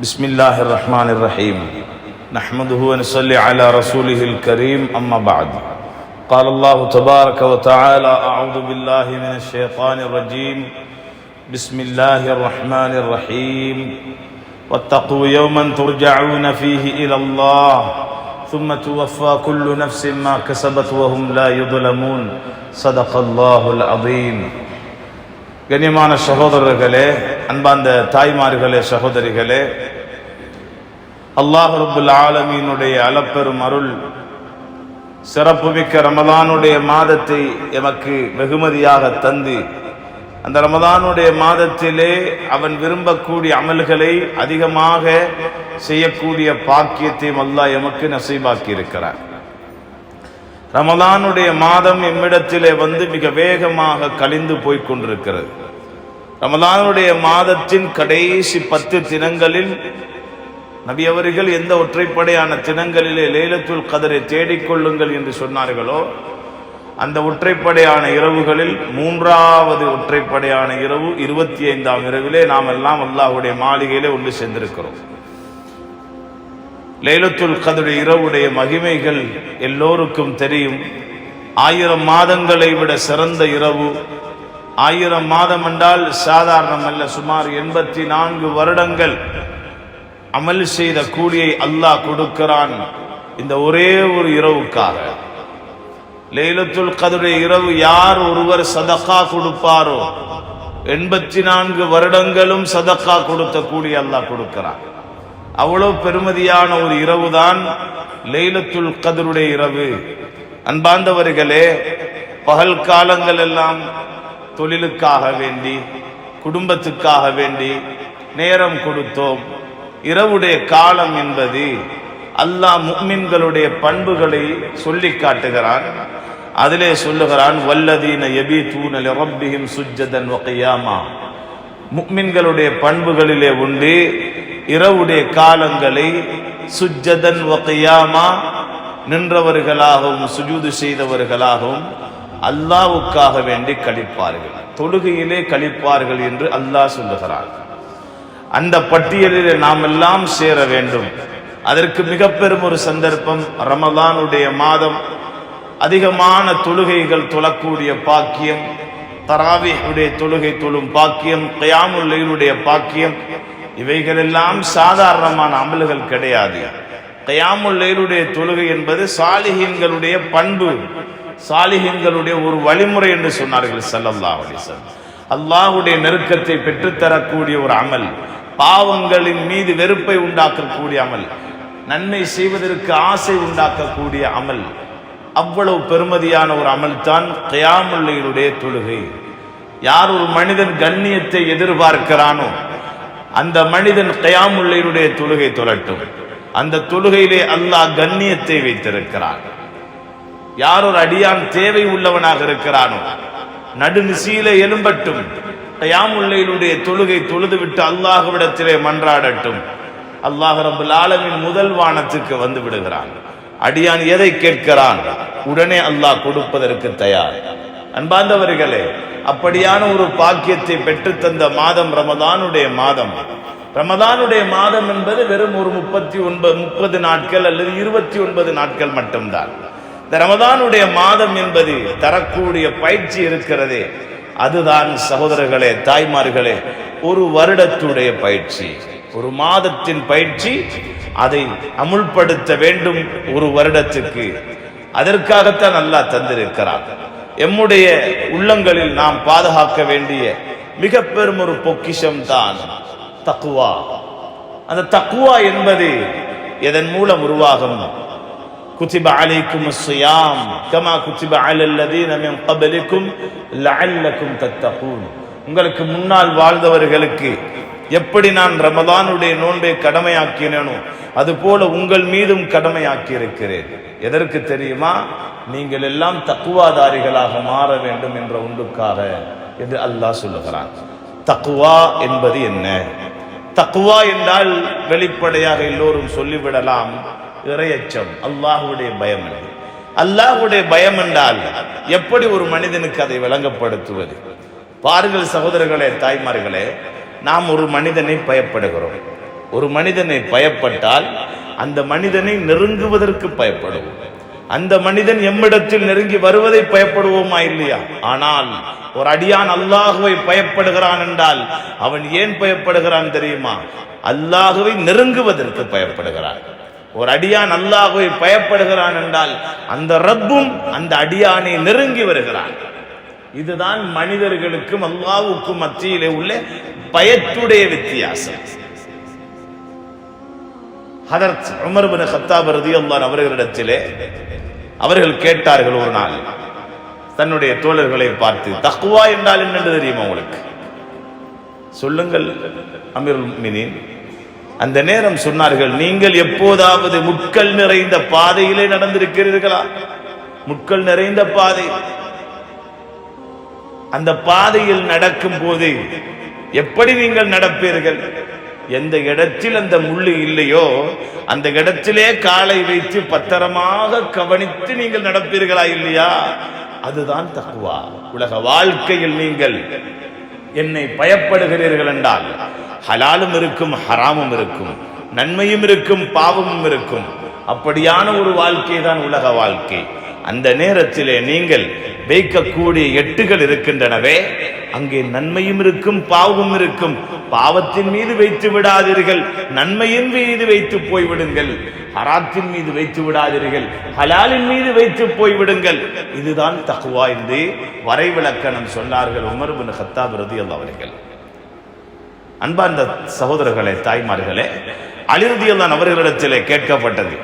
بسم الله الرحمن الرحيم نحمده ونصلي على رسوله الكريم أما بعد قال الله تبارك وتعالى أعوذ بالله من الشيطان الرجيم بسم الله الرحمن الرحيم واتقوا يوما ترجعون فيه إلى الله ثم توفى كل نفس ما كسبت وهم لا يظلمون صدق الله العظيم கண்ணியமான சகோதரர்களே, அன்பார்ந்த தாய்மார்களே, சகோதரிகளே, அல்லாஹ் ரப்புல் ஆலமீனுடைய அளப்பெரும் அருள் சிறப்புமிக்க ரமலானுடைய மாதத்தை எமக்கு வெகுமதியாக தந்து அந்த ரமலானுடைய மாதத்திலே அவன் விரும்பக்கூடிய அமல்களை அதிகமாக செய்யக்கூடிய பாக்கியத்தையும் அல்லாஹ் எமக்கு நசீபாக்கி இருக்கிறார். ரமலானுடைய மாதம் எம்மிடத்திலே மிக வேகமாக கழிந்து போய்கொண்டிருக்கிறது. ரமலானுடைய மாதத்தின் கடைசி 10 தினங்களில் நபி அவர்கள் எந்த ஒற்றைப்படையான தினங்களிலே லைலத்துல் கத்ரை தேடிக்கொள்ளுங்கள் என்று சொன்னார்களோ அந்த ஒற்றைப்படையான இரவுகளில் 3வது ஒற்றைப்படையான இரவு 25ஆம் இரவிலே நாம் எல்லாம் அல்லாஹ்வுடைய மாளிகையிலே ஒன்று சேர்ந்திருக்கிறோம். லைலத்துல் கத்ர் இரவுடைய மகிமைகள் எல்லோருக்கும் தெரியும். 1000 மாதங்களை விட சிறந்த இரவு. 1000 மாதம் என்றால் சாதாரணம் அல்ல. சுமார் 84 வருடங்கள் அமல் செய்த கூலியை அல்லாஹ் கொடுக்கிறான் இந்த ஒரே ஒரு இரவுக்காக. லைலத்துல் கத்ர் இரவு யார் ஒருவர் சதகா கொடுப்பாரோ 84 வருடங்களும் சதகா கொடுத்த கூலி அல்லாஹ் கொடுக்கிறான். அவ்வளவு பெருமதியான ஒரு இரவு தான் லைலத்துல் கத்ருடைய இரவு. அன்பார்ந்தவர்களே, பகல் காலங்கள் எல்லாம் தொழிலுக்காக வேண்டி குடும்பத்துக்காக வேண்டி நேரம் கொடுத்தோம். இரவுடைய காலம் என்பது அல்லாஹ் முஃமின்களுடைய பண்புகளை சொல்லி காட்டுகிறான். அதிலே சொல்லுகிறான், வல்லதீன யபீதூன லிரப்பிஹிம் சுஜ்ஜதன் வ கியாமா. முஃமின்களுடைய பண்புகளிலே உண்டு இரவுடைய காலங்களை சுஜ்ஜதன் வ கியாமா, நின்றவர்களாகவும் சுஜூது செய்தவர்களாகவும் அல்லாஹ்வுக்காக வேண்டி கழிப்பார்கள், தொழுகையிலே கழிப்பார்கள் என்று அல்லாஹ் சொல்லுகிறார். அந்த பட்டியலிலே நாம் எல்லாம் சேர வேண்டும். அதற்கு மிக பெரும் ஒரு சந்தர்ப்பம் ரமலானுடைய மாதம். அதிகமான தொழுகைகள் தொழக்கூடிய பாக்கியம், தராவீஹுடைய தொழுகை தொழும் பாக்கியம், கியாமுல் லைலுடைய பாக்கியம், இவைகளெல்லாம் சாதாரணமான அமல்கள் கிடையாது. கியாமுல் லைலுடைய தொழுகை என்பது சாலிஹீன்களுடைய பண்பு, சாலிஹீன்களுடைய ஒரு வழிமுறை என்று சொன்னார்கள் ஸல்லல்லாஹு அலைஹி வஸல்லம். அல்லாஹ்வுடைய நெருக்கத்தை பெற்றுத்தரக்கூடிய ஒரு அமல், பாவங்களின் மீது வெறுப்பை உண்டாக்கக்கூடிய அமல், நன்மை செய்வதற்கு ஆசை உண்டாக்கக்கூடிய அமல், அவ்வளவு பெருமதியான ஒரு அமல் தான் கியாமுல் லைலுடைய தொழுகை. யார் ஒரு மனிதன் கண்ணியத்தை எதிர்பார்க்கிறானோ அந்த மனிதன் கியாமுல் லைலுடைய தொழுகை தொழட்டும். அந்த தொழுகையிலே அல்லாஹ் கண்ணியத்தை வைத்திருக்கிறான். யார் ஒரு அடியான் தேவை உள்ளவனாக இருக்கிறானோ நடுநிசையிலே எழும்பட்டும், கியாமுல் லைலுடைய தொழுகை தொழுதுவிட்டு அல்லாஹ்விடத்திலே மன்றாடட்டும். அல்லாஹ் ரப்பல் ஆலமீன் முதல் வானத்துக்கு வந்து விடுகிறான். அடியான் எதை கேட்கிறான் உடனே அல்லாஹ் கொடுப்பதற்கு தயார். அன்பார்ந்தவர்களே, அப்படியான ஒரு பாக்கியத்தை பெற்றுத்தந்த மாதம் ரமதானுடைய மாதம். ரமதானுடைய மாதம் என்பது வெறும் ஒரு 30 நாட்கள் அல்லது 29 நாட்கள் மட்டும்தான். இந்த ரமதானுடைய மாதம் என்பது தரக்கூடிய பயிற்சி இருக்கிறதே, அதுதான் சகோதரர்களே, தாய்மார்களே, ஒரு வருடத்துடைய பயிற்சி, ஒரு மாதத்தின் பயிற்சி. அதை அமுல்படுத்த வேண்டும் ஒரு வருடத்துக்கு. அதற்காகத்தான் அல்லாஹ் தந்திருக்கிறார். எம்முடைய உள்ளங்களில் நாம் பாதுகாக்க வேண்டிய மிக பெரும் ஒரு பொக்கிஷம் தான் தக்வா. அந்த தக்வா என்பது எதன் மூலம் உருவாகும்? குதிப அலைக்குமுஸ் ஸியாம் கமா குதிப அலல் லதீன மின் கப்லிக்கும் லஅல்லக்கும் தத்தகூன். உங்களுக்கு முன்னால் வாழ்ந்தவர்களுக்கு எப்படி நான் ரமலானுடைய நோன்பை கடமையாக்கினேனோ அதுபோல உங்கள் மீதும் கடமையாக்கி இருக்கிறேன். எதற்கு தெரியுமா? நீங்கள் எல்லாம் தக்வாதாரிகளாக மாற வேண்டும் என்ற ஒன்றுக்காக என்று அல்லாஹ் சொல்லுகிறான். தக்வா என்பது என்ன? தக்வா என்றால் வெளிப்படையாக எல்லோரும் சொல்லிவிடலாம், இறையச்சம், அல்லாஹ்வுடைய பயம். அல்லாஹ்வுடைய பயம் என்றால் எப்படி ஒரு மனிதனுக்கு அதை விளங்கப்படுத்துவது? பாருங்கள் சகோதரர்களே, தாய்மார்களே, நாம் ஒரு மனிதனை பயப்படுகிறோம். ஒரு மனிதனை பயப்பட்டால் அந்த மனிதனை நெருங்குவதற்கு பயப்படுவோம். அந்த மனிதன் எம்மிடத்தில் நெருங்கி வருவதை பயப்படுவோமா இல்லையா? ஆனால் ஒரு அடியான் அல்லாஹுவை பயப்படுகிறான் என்றால் அவன் ஏன் பயப்படுகிறான் தெரியுமா? அல்லாஹுவை நெருங்குவதற்கு பயப்படுகிறான். ஒரு அடியான் அல்லாஹுவை பயப்படுகிறான் என்றால் அந்த ரப்பும் அந்த அடியானை நெருங்கி வருகிறான். இதுதான் மனிதர்களுக்கும் அல்லாஹ்வுக்கும் மத்தியிலே உள்ள பயத்துடைய வித்தியாசம். ஹதரத் உமர் இப்னு கத்தாப் ரலியல்லாஹு அன்ஹு அவர்களிடத்திலே அவர்கள் கேட்டார்கள் ஒரு நாள் தன்னுடைய தோழர்களை பார்த்து, தக்வா என்றால் என்ன தெரியுமா உங்களுக்கு? சொல்லுங்கள் அமீருல் முஃமினீன். அந்த நேரம் சொன்னார்கள், நீங்கள் எப்போதாவது முட்கள் நிறைந்த பாதையிலே நடந்திருக்கிறீர்களா? முட்கள் நிறைந்த பாதை. அந்த பாதையில் நடக்கும் போது எப்படி நீங்கள் நடப்பீர்கள்? எந்த இடத்தில் அந்த முள்ளு இல்லையோ அந்த இடத்திலே காலை வைத்து பத்திரமாக கவனித்து நீங்கள் நடப்பீர்களா இல்லையா? அதுதான் தக்வா. உலக வாழ்க்கையில் நீங்கள் என்னை பயப்படுகிறீர்கள் என்றால் ஹலாலும் இருக்கும், ஹராமும் இருக்கும், நன்மையும் இருக்கும், பாவமும் இருக்கும். அப்படியான ஒரு வாழ்க்கை தான் உலக வாழ்க்கை. அந்த நேரத்திலே நீங்கள் வைக்கக்கூடிய எட்டுகள் இருக்கின்றனவே, அங்கே நன்மையும் இருக்கும், பாவமும் இருக்கும். பாவத்தின் மீது வைத்து விடாதீர்கள், நன்மையின் மீது வைத்து போய்விடுங்கள். ஹராத்தின் மீது வைத்து விடாதீர்கள், ஹலாலின் மீது வைத்து போய்விடுங்கள். இதுதான் தக்வா என்று வரைவிலக்கணம் சொன்னார்கள் உமர் இப்னு கத்தாப் ரலியல்லாஹு அவர்கள். அன்பார்ந்த சகோதரர்களே, தாய்மார்களே, அலி ரலியல்லாஹு அன்ஹு அவர்களிடத்திலே கேட்கப்பட்டது,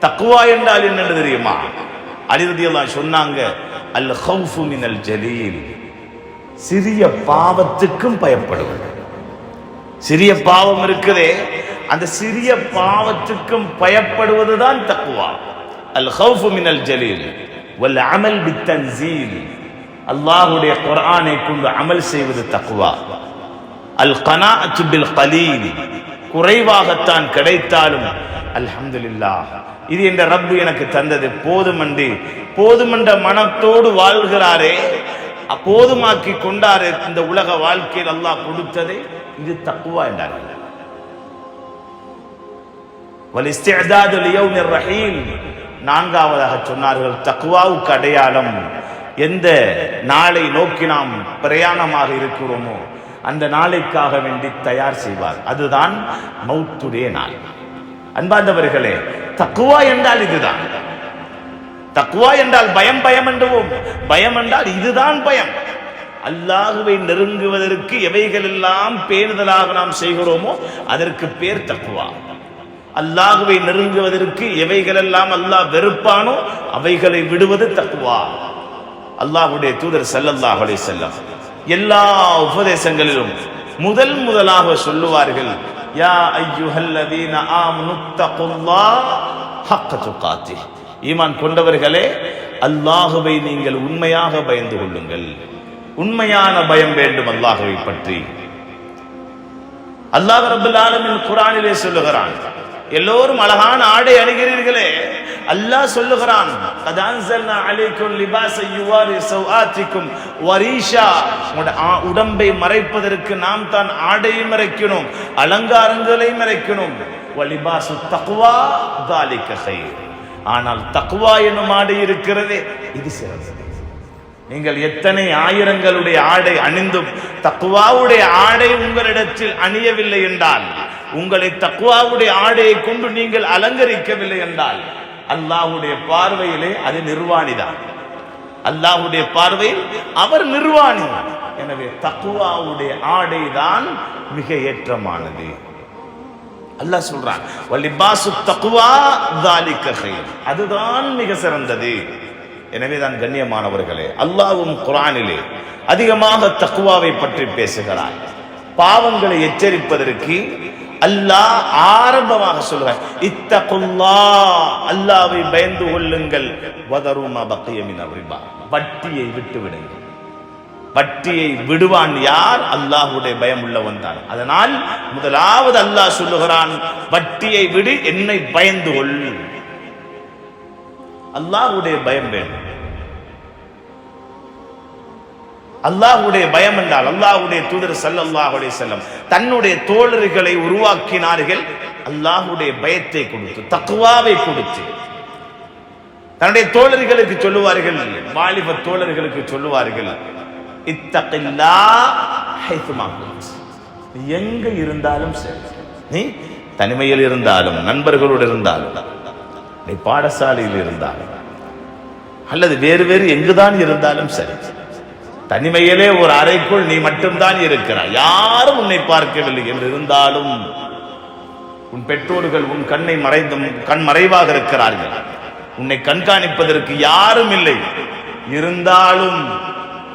தக்வா என்றால் என்ன தெரியுமா? அலி ரலியல்லாஹு அன்ஹு சொன்னாங்க, அல் ஹவுஃபு மினல் ஜலீல், சிறிய பாவத்துக்கும் பயப்படுவது. சிறிய பாவம் இருக்குதே, அந்த சிறிய பாவத்துக்கும் பயப்படுவதுதான் தக்வா. அல் ஹவுஃபு மினல் ஜலீல் வல் அமல் பித்தன்சீல், அல்லாஹ்வுடைய குர்ஆனை கொண்டு அமல் செய்வது தக்வா. அல் கனாஅத்து பில் கலீல், குறைவாகத்தான் கிடைத்தாலும் அல்ஹம்துலில்லாஹ், இது என்ற ரப்பு எனக்கு தந்தது போதுமன்றி போதுமென்ற மனத்தோடு வாழ்கிறாரே, போதுமாக்கி கொண்டாரே, இந்த உலக வாழ்க்கையில் அல்லாஹ் கொடுத்ததை, இது தக்வா என்றார்கள். வல் இஸ்திஅதாது லியௌமிர் ரஹீல், நான்காவதாக சொன்னார்கள் தக்வாவுக்கு அடையாளம் எந்த நாளை நோக்கி நாம் பிரயாணமாக இருக்கிறோமோ அந்த நாளைக்காக வேண்டி தயார் செய்வார். அதுதான் மௌத்துடைய நாள். அன்பார்ந்தவர்களே, தக்வா என்றால் இதுதான். தக்வா என்றால் பயம் பயம் என்றுவோம், பயம் என்றால் இதுதான் பயம். அல்லாஹுவை நெருங்குவதற்கு எவைகள் எல்லாம் பேணுதலாக நாம் செய்கிறோமோ அதற்கு பேர் தக்வா. அல்லாஹுவை நெருங்குவதற்கு எவைகள் எல்லாம் அல்லாஹ் வெறுப்பானோ அவைகளை விடுவது தக்வா. அல்லாஹ்வுடைய தூதர் ஸல்லல்லாஹு அலைஹி வஸல்லம் எல்லா உபதேசங்களிலும் முதலாக சொல்லுவார்கள், யா அய்யுஹல்லதீன ஆமனு தக்குல்லாஹ் ஹக்க துகாத்திஹ், ஈமான் கொண்டவர்களே அல்லாஹுவை நீங்கள் உண்மையாக பயந்து கொள்ளுங்கள். உண்மையான பயம் வேண்டும் அல்லாஹுவை பற்றி. அல்லாஹ் ரப்பல் ஆலமீன் குர்ஆனிலே சொல்லுகிறான், எல்லோரும் அழகான ஆடை அணிகிறீர்களே, அல்லாஹ் சொல்லுகிறான், கத் அன்ஸல்னா அலைக்கும் லிபாஸன் யுவாரி சௌஆத்திக்கும் வரீஷா, உடம்பை மறைப்பதற்கு நாம் தான் ஆடையை மறைக்கணும், அலங்காரங்களை மறைக்கணும். வலிபாசு தக்வா தாலிக கைர், ஆனால் தக்வா என்னும் ஆடை இருக்கிறதே, இது சிறந்தது. நீங்கள் எத்தனை ஆயிரங்களுடைய ஆடை அணிந்தும் தக்வாவுடைய ஆடை உங்களிடத்தில் அணியவில்லை என்றால், உங்களை தக்வாவுடைய ஆடையை கொண்டு நீங்கள் அலங்கரிக்கவில்லை என்றால், அல்லாஹ்வுடைய பார்வையிலே அது நிர்வாணிதான். அல்லாஹ்வுடைய பார்வையில் அவர் நிர்வாணி. எனவே தக்வாவுடைய ஆடை தான் மிக ஏற்றமானது. அல்லாஹ் சொல்றான், வலிபாசு தக்வா தாலிக கைர், அதுதான் மிக சிறந்தது. எனவே தான் கண்ணியமானவர்களே, அல்லாஹ்வும் குர்ஆனிலே அதிகமாக தக்வாவை பற்றி பேசுகிறார். பாவங்களை எச்சரிப்பதற்கு அல்லாஹ் ஆரம்பமாக சொல்றார், இத்தகுல்லாஹ், அல்லாஹ்வை பயந்து கொள்ளுங்கள், வதரு மா பக்கிய மினர் ரிபா, வட்டியை விட்டு விடுங்கள். வட்டியை விடுவான் யார்? அல்லாஹ்வுடைய பயம் உள்ளவன் தான். அதனால் முதலாவது அல்லாஹ் சொல்லுகிறான், வட்டியை விடு, என்னை பயந்து கொள். அல்லாஹ்வுடைய பயம் வேண்டும். அல்லாஹ்வுடைய பயம் என்றால் அல்லாஹ்வுடைய தூதர் ஸல்லல்லாஹு அலைஹி வஸல்லம் தன்னுடைய தோழர்களை உருவாக்கினார்கள் அல்லாஹ்வுடைய பயத்தை கொடுத்து, தக்வாவை கொடுத்து. தன்னுடைய தோழர்களுக்கு சொல்லுவார்கள், வாலிப தோழர்களுக்கு சொல்லுவார்கள், இத்தகில்லாஹ் ஹைதுமா குன்த். எங்க இருந்தாலும் சரி, நீ தனிமையில் இருந்தாலும், நண்பர்களோடு இருந்தாலும், நீ பாடசாலையில் இருந்தாலும், அல்லது வேறு வேறு எங்குதான் இருந்தாலும் சரி, தனிமையிலே ஒரு அறைக்குள் நீ மட்டும்தான் இருக்கிறாய், யாரும் உன்னை பார்க்கவில்லை என்று இருந்தாலும், உன் பெற்றோர்கள் உன் கண் மறைவாக இருக்கிறார்கள், உன்னை கண்காணிப்பதற்கு யாரும் இல்லை, இருந்தாலும்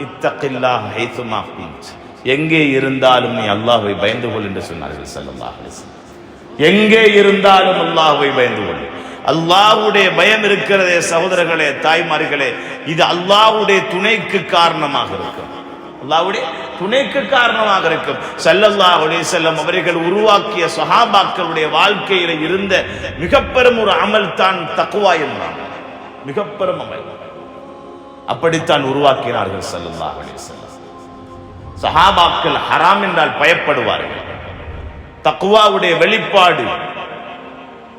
இத்தகில்லாஹ் ஹைதுமா குன்த், எங்கே இருந்தாலும் நீ அல்லாஹ்வை பயந்து கொள் என்று சொன்னார்கள் ஸல்லல்லாஹு அலைஹி வஸல்லம். எங்கே இருந்தாலும் அல்லாஹ்வை பயந்து கொள். அல்லாஹ்வுடைய பயம் இருக்கிறதே சகோதரர்களே, தாய்மார்களே, இது அல்லாஹ்வுடைய துணைக்கு காரணமாக இருக்கும். அல்லாஹ்வுடைய துணைக்கு காரணமாக இருக்கும். ஸல்லல்லாஹு அலைஹி வஸல்லம் அவர்கள் உருவாக்கிய சஹாபாக்களுடைய வாழ்க்கையில இருந்த மிக பெரும் ஒரு அமல் தான் தக்வா என்றார். மிக பெரும் அமல். அப்படித்தான் உருவாக்கினார்கள் ஸல்லல்லாஹு அலைஹி வஸல்லம். சஹாபாக்கள் ஹராம் என்றால் பயப்படுவார்கள். தக்வாவுடைய வெளிப்பாடு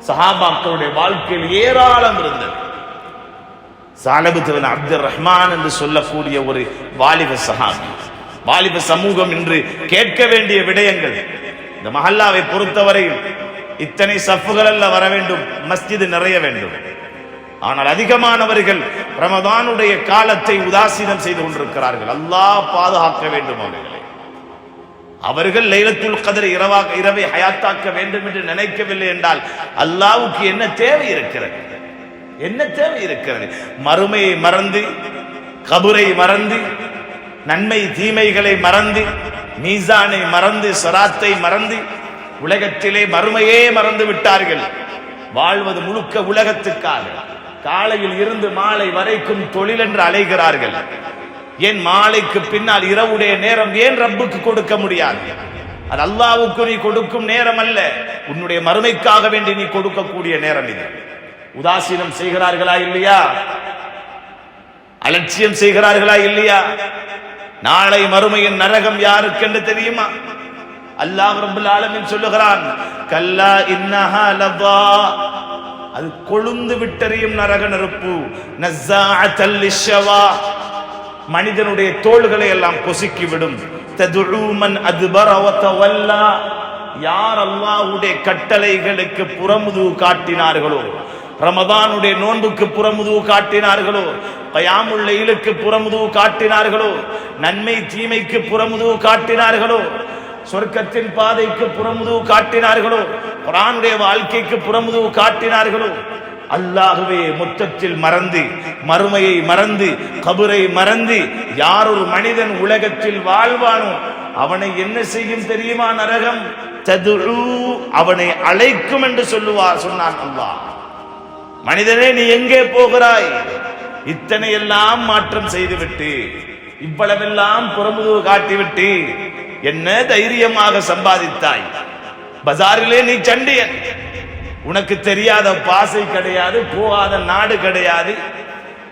சஹாபாக்களுடைய வாழ்க்கையில் ஏராளம் இருந்தது. ஸஅலபத் இப்னு அப்துர் ரஹ்மான் என்று சொல்லக்கூடிய ஒரு வாலிப சஹாபி, வாலிப சமூகம் இன்று கேட்க வேண்டிய விடயங்கள். இந்த மஹல்லாவை பொறுத்தவரையில் இத்தனை சஃப்புகள் அல்ல வர வேண்டும், மஸ்ஜித் நிறைய வேண்டும். ஆனால் அதிகமானவர்கள் ரமதானுடைய காலத்தை உதாசீனம் செய்து கொண்டிருக்கிறார்கள். அல்லாஹ் பாதுகாக்க வேண்டும் அவர்களை. அவர்கள் லைலத்துல் கத்ர் இரவை ஹயாத்தாக்க வேண்டும் என்று நினைக்கவில்லை என்றால் அல்லாஹ்வுக்கு என்ன தேவை இருக்கிறது? என்ன தேவை இருக்கிறது? மறுமையை மறந்து, கபரை மறந்து, நன்மை தீமைகளை மறந்து, மீசானை மறந்து, ஸராத்தை மறந்து, உலகத்திலே மறுமையே மறந்து விட்டார்கள். வாழ்வது முழுக்க உலகத்துக்காக. காலையில் இருந்து மாலை வரைக்கும் தொழில் என்று அலைகிறார்கள். ஏன் மாலைக்கு பின்னால் இரவுடைய நேரம் ஏன் ரப்புக்கு கொடுக்க முடியாது? அது அல்லாஹ்வுக்கு நீ கொடுக்கும் நேரம் அல்ல, உன்னுடைய மறுமைக்காக வேண்டி நீ கொடுக்கக்கூடிய நேரம் இது. உதாசீனம் செய்கிறார்களா இல்லையா? அலட்சியம் செய்கிறார்களா இல்லையா? நாளை மறுமையின் நரகம் யாருக்கென்று தெரியுமா? அல்லாஹ் ரப்பல் ஆலமீன் சொல்லுகிறான், கல்லா இன்னஹா லதா, அது கொழுந்து விட்டறியும் நரக நெருப்பு. நஸ்ஸாஅத்தல் லிஷ்ஷவா, மனிதனுடைய தோள்களை எல்லாம் பொசுக்கிவிடும். ததுஉ மன் அத்பர வ தவல்லா, யார் அல்லாஹ்வுடைய கட்டளைகளுக்கு புறமுதுகு காட்டினார்களோ, ரமதானுடைய நோன்புக்கு புறமுதுகு காட்டினார்களோ, கயாமுல் லைலுக்கு புறமுதுகு காட்டினார்களோ, நன்மை தீமைக்கு புறமுதுகு காட்டினார்களோ, சொர்க்கத்தின் பாதைக்கு புறமுதுகு காட்டினார்களோ, குர்ஆனுடைய வாழ்க்கைக்கு புறமுதுகு காட்டினார்களோ, அல்லாஹ்வே மொத்தத்தில் மறந்து, மறுமையை மறந்து, கபரை மறந்து யார் ஒரு மனிதன் உலகத்தில் வாழ்வானோ அவனை என்ன செய்யும் தெரியுமா? நரகம். ததுஉ, அவனை அழைக்கும் என்று சொன்னான் அல்லாஹ். மனிதனே, நீ எங்கே போகிறாய்? இத்தனை எல்லாம் மாற்றம் செய்துவிட்டு, இவ்வளவெல்லாம் புறமுதுகு காட்டிவிட்டு என்ன தைரியமாக சம்பாதித்தாய்? பஜாரிலே நீ சண்டியன். உனக்கு தெரியாத பாசை கிடையாது, போகாத நாடு கிடையாது,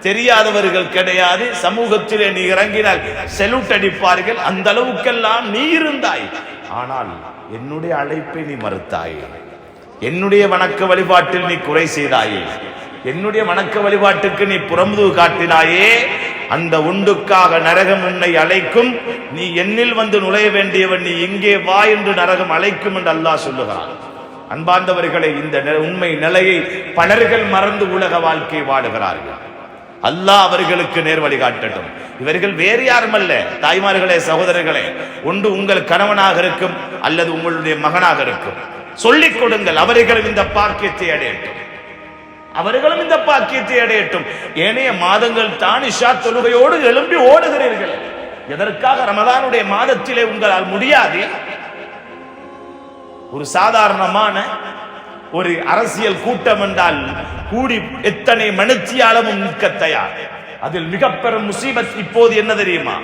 தெரியாதவர்கள் கிடையாது. சமூகத்திலே நீ இறங்கினால் செலூட் அடிப்பார்கள். அந்த அளவுக்கெல்லாம் நீ இருந்தாய். ஆனால் என்னுடைய அழைப்பை நீ மறுத்தாய். என்னுடைய வணக்க வழிபாட்டில் நீ குறை செய்தாயே. என்னுடைய வணக்க வழிபாட்டுக்கு நீ புறமுதுகு காட்டினாயே. அந்த உண்டுக்காக நரகம் உன்னை அழைக்கும். நீ என்னில் வந்து நுழைய வேண்டியவன், நீ இங்கே வா என்று நரகம் அழைக்கும் என்று அல்லாஹ் சொல்லுகிறான். அன்பார்ந்தவர்களை, இந்த உண்மை நிலையை பலர்கள் மறந்து உலக வாழ்க்கை வாடுகிறார்கள். அல்லாஹ் அவர்களுக்கு நேர் வழி காட்டட்டும். இவர்கள் வேறு யாரும் அல்ல. தாய்மார்களே, சகோதரர்களே, ஒன்று உங்கள் கணவனாக இருக்கும் அல்லது உங்களுடைய மகனாக இருக்கும். சொல்லிக் கொடுங்கள், அவர்களும் இந்த பாக்கியத்தை அடையட்டும். அவர்களும் இந்த பாக்கியத்தை அடையட்டும். ஏனைய மாதங்கள் தான் இஷா தொழுகையோடு எழும்பி ஓடுகிறீர்கள். எதற்காக? ரமதானுடைய மாதத்திலே உங்களால் முடியாது. ஒரு சாதாரணமான ஒரு அரசியல் கூட்டம் என்றால் கூடி எத்தனை மணித்தியாலமும் நிற்க தயார். அதில் மிக பெரும் முசீபத் இப்போது என்ன தெரியுமா?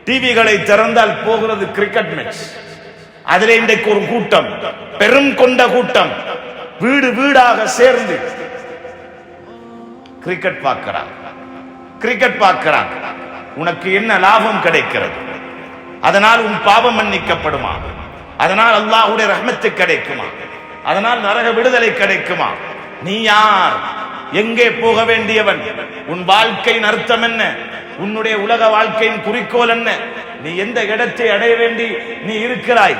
டிவிகளை திறந்தால் போகிறது கிரிக்கெட் மேட்ச். அதிலே இன்றைக்கு ஒரு கூட்டம், பெரும் கொண்ட கூட்டம், வீடு வீடாக சேர்ந்து கிரிக்கெட் பார்க்கிறாங்க. உனக்கு என்ன லாபம் கிடைக்கிறது? அதனால் உன் பாவம் மன்னிக்கப்படுமா? அதனால் அல்லாஹ்வுடைய ரஹ்மத்து கிடைக்குமா? அதனால் நரக விடுதலை கிடைக்குமா? நீ யார்? எங்கே போக வேண்டியவன்? உன் வாழ்க்கையின் அர்த்தம் என்ன? உன்னுடைய உலக வாழ்க்கையின் குறிக்கோள் என்ன? நீ எந்த இடத்தை அடைய வேண்டி நீ இருக்கிறாய்?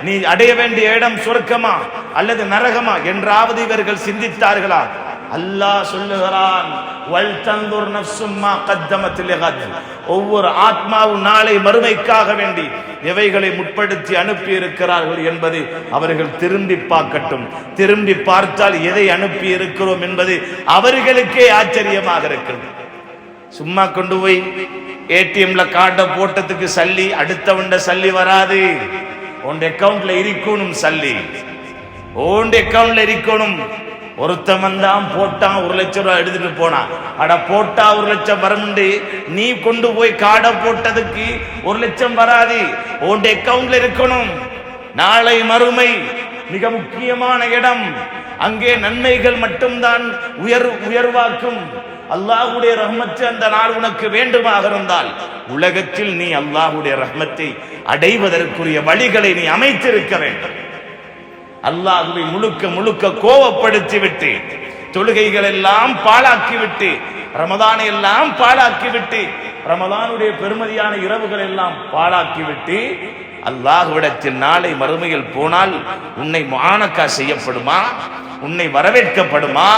நீ அடைய வேண்டிய இடம் சொர்க்கமா அல்லது நரகமா என்றாவது இவர்கள் சிந்தித்தார்களா? அல்லாஹ் சொல்லுகிறான், வல் தன்துர் நஃப்சும் மா கத்தமத் லிகத். ஒவ்வொரு ஆத்மாவும் நாளை மறுமைக்காக வேண்டி எவைகளை முற்படுத்தி அனுப்பி இருக்கிறார்கள் என்பதை அவர்கள் திரும்பி பார்க்கட்டும். திரும்பி பார்த்தால் எதை அனுப்பி இருக்கிறோம் என்பது அவர்களுக்கே ஆச்சரியமாக இருக்கிறது. சும்மா கொண்டு போய் ஏடிஎம்ல கார்டை போட்டதுக்கு சல்லி அடுத்தவண்ட சல்லி வராது. உன் அக்கவுண்ட்ல இருக்கணும் சல்லி, உன் அக்கவுண்ட்ல இருக்கணும். ஒருத்தவன் தான் போட்டான், 1 லட்சம் ரூபாய் எடுத்துட்டு போனான். அட போட்டா 1 லட்சம் வரும்ண்டு நீ கொண்டு போய் கார்டை போட்டதுக்கு 1 லட்சம் வராது. உன் அக்கவுண்ட்ல இருக்கணும். நாளை மறுமை மிக முக்கியமான இடம். அங்கே நன்மைகள் மட்டும்தான் உயர்வாக்கும். அல்லாஹ்வுடைய ரஹ்மத்து அந்த நாள் உனக்கு வேண்டுமாக இருந்தால் உலகத்தில் நீ அல்லாஹ்வுடைய ரஹ்மத்தை அடைவதற்குரிய வழிகளை நீ அமைத்திருக்க வேண்டும். அல்லாஹ்வை முழுக்க முழுக்க கோபப்படுத்தி விட்டு, தொழுகைகள் எல்லாம் பாழாக்கி விட்டு, ரமதானை எல்லாம் பாழாக்கி விட்டு, ரமதானுடைய பெருமதியான இரவுகள் எல்லாம் பாழாக்கி விட்டு அல்லாஹ்விடத்தில் நாளை மறுமையில் போனால் உன்னை முஆனகா செய்யப்படுமா? உன்னை வரவேற்கப்படுமா?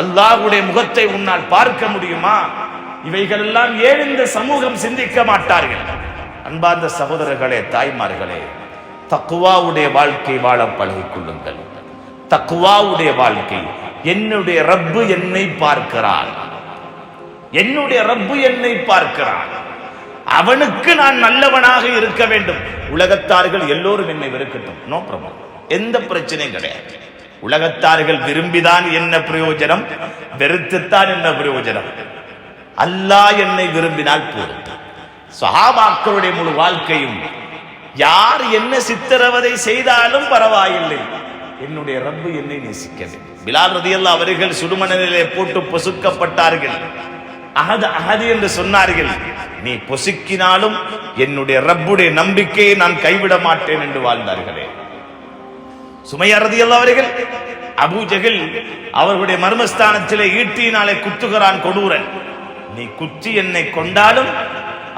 அல்லாஹ்வுடைய முகத்தை உன்னால் பார்க்க முடியுமா? இவைகள் எல்லாம் ஏன் இந்த சமூகம் சிந்திக்க மாட்டார்கள்? அன்பார்ந்த சகோதரர்களே, தாய்மார்களே, தக்வாவுடைய வாழ்க்கை வாழ பழகிக் கொள்ளுங்கள். தக்வாவுடைய வாழ்க்கை. என்னுடைய ரப்பு என்னை பார்க்கிறான், என்னுடைய ரப்பு என்னை பார்க்கிறான், அவனுக்கு நான் நல்லவனாக இருக்க வேண்டும். உலகத்தார்கள் எல்லோரும் என்னை வெறுக்கட்டும், நோ ப்ராப்ளம், எந்த பிரச்சனையும் கிடையாது. உலகத்தார்கள் விரும்பிதான் என்ன பிரயோஜனம், வெறுத்துத்தான் என்ன பிரயோஜனம்? அல்லாஹ் என்னை விரும்பினால் போதும். சஹாபாக்களுடைய முழு வாழ்க்கையும் யார் என்ன சித்திரவதை செய்தாலும் பரவாயில்லை, என்னுடைய ரப்பு என்னை நேசிக்க வேண்டும். பிலால் ரலியல்லாஹு அவர்கள் சுடுமணலிலே போட்டு பொசுக்கப்பட்டார்கள். அஹது அஹது என்று சொன்னார்கள். நீ பொசுக்கினாலும் என்னுடைய ரப்புடைய நம்பிக்கையை நான் கைவிட மாட்டேன் என்று வாழ்ந்தார்களே. சுமையா ரலியல்லாஹு அவர்கள், அபூ ஜஹல் அவர்களுடைய மர்மஸ்தானத்திலே ஈட்டியினாலே குத்துகிறான் கொடூரன். நீ குத்தி என்னை கொண்டாலும்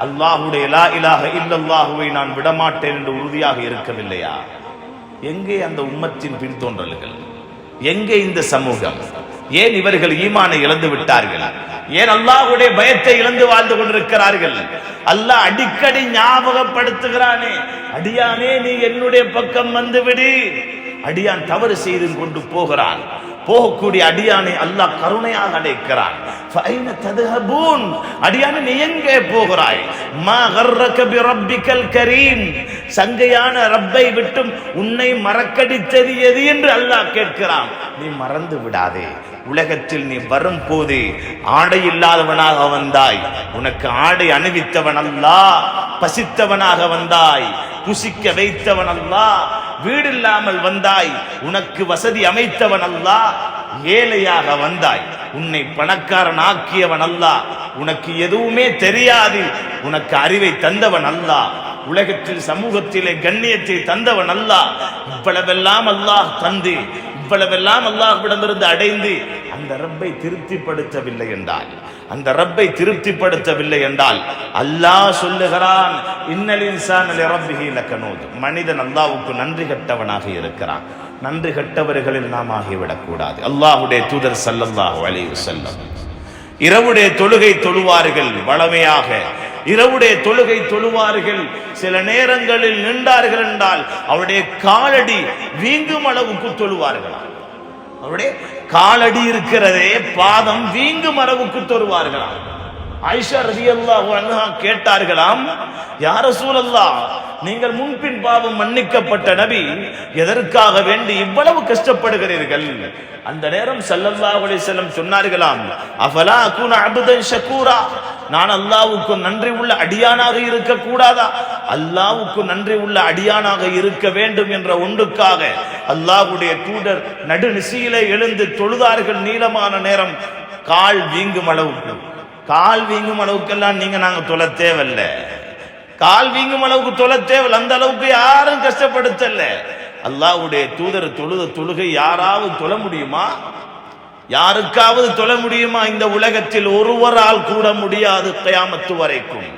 அல்லாஹ்வுடைய லா இலாஹ இல்லல்லாஹுவை நான் விடமாட்டேன் என்று உறுதியாக இருக்கவில்லையா? எங்கே அந்த உம்மத்தின் பின்தோன்றல்கள்? எங்கே இந்த சமூகம்? ஏன் இவர்கள் ஈமானை இழந்து விட்டார்கள்? ஏன் அல்லாஹ்வுடைய பயத்தை இழந்து வாழ்ந்து கொண்டிருக்கிறார்கள்? அல்லாஹ் அடிக்கடி ஞாபகப்படுத்துகிறானே, அடியானே நீ என்னுடைய பக்கம் வந்துவிடு. அடியான் தவறு செய்து கொண்டு போகிறான். போகக்கூடிய அடியானை அல்லாஹ் கருணையாக அழைக்கிறான். ஃபைன தذهبون, அடியானே நீ எங்கே போகிறாய்? மா கர்ரக பிரப்பிக்கல் கரீம், சங்கையான ரப்பை விட்டும் உன்னை மறக்கடித்தது எது என்று அல்லாஹ் கேட்கிறான். நீ மறந்து விடாதே. உலகத்தில் நீ வரும் போது ஆடை இல்லாதவனாக வந்தாய், உனக்கு ஆடை அணிவித்தவன் அல்லாஹ். பசித்தவனாக வந்தாய், புசிக்க வைத்தவன் அல்லாஹ். வீடு இல்லாமல் வந்தாய், உனக்கு வசதி அமைத்தவன் அல்லாஹ். ஏழையாக வந்தாய், உன்னை பணக்காரன் ஆக்கியவன் அல்லாஹ். உனக்கு எதுவுமே தெரியாது, உனக்கு அறிவை தந்தவன் அல்லாஹ். உலகத்தில் சமூகத்திலே கண்ணியத்தை தந்தவன் அல்லாஹ். இவ்வளவெல்லாம் அல்லாஹ் தந்து, இவ்வளவெல்லாம் அல்லாஹ்விடமிருந்து அடைந்து அந்த ரப்பை திருப்திப்படுத்தவில்லை என்றால், அந்த ரப்பை திருப்திப்படுத்தவில்லை என்றால் அல்லாஹ் சொல்லுகிறான், இன்னல் இன்சான லிரப்பிஹி லகனூத், மனிதன் அல்லாஹ்வுக்கு நன்றி கட்டவனாக இருக்கிறான். நன்றி கட்டவர்களில் நாம் ஆகிவிடக் கூடாது. அல்லாஹ்வுடைய தூதர் ஸல்லல்லாஹு அலைஹி வஸல்லம் இரவுடைய தொழுகை தொழுவார்கள். வளமையாக இரவுடைய தொழுகை தொழுவார்கள். சில நேரங்களில் நின்றார்கள் என்றால் அவருடைய காலடி வீங்கும் அளவுக்கு தொழுவார்களாம். அவருடைய காலடி இருக்கிறதே, பாதம் வீங்கும் அளவுக்கு தொழுவார்களாம். ஆயிஷா ரலியல்லாஹு அன்ஹா கேட்டார்களாம், யா ரசூலல்லாஹ், நீங்கள் முன்பின் பாவம் மன்னிக்கப்பட்ட நபி, எதற்காக வேண்டி இவ்வளவு கஷ்டப்படுகிறீர்கள்? அந்த நேரம் ஸல்லல்லாஹு அலைஹி வஸல்லம் சொன்னார்களாம், அஃபலா அகுன அப்தன் ஷகூரா, நான் அல்லாஹ்வுக்கு நன்றி உள்ள அடியானாக இருக்க கூடாதா? அல்லாஹ்வுக்கு நன்றி உள்ள அடியானாக இருக்க வேண்டும் என்ற ஒன்றுக்காக அல்லாஹ்வுடைய தூதர் நடுநிசியிலே எழுந்து தொழுதார்கள். நீளமான நேரம், கால் வீங்கும் அளவுக்கு, கால் வீங்கும் அளவுக்கெல்லாம் நாங்க தொலை தேவையில்ல. கால் வீங்கும் அளவுக்கு தொலை தேவையில்ல. அந்த அளவுக்கு யாரும் கஷ்டப்படுத்தல. அல்லாஹ்வுடைய தூதர் தொழுத தொழுகை யாராவது தொழ முடியுமா? யாருக்காவது தொழ முடியுமா? இந்த உலகத்தில் ஒருவரால் கூட முடியாது கியாமத்து வரைக்கும்.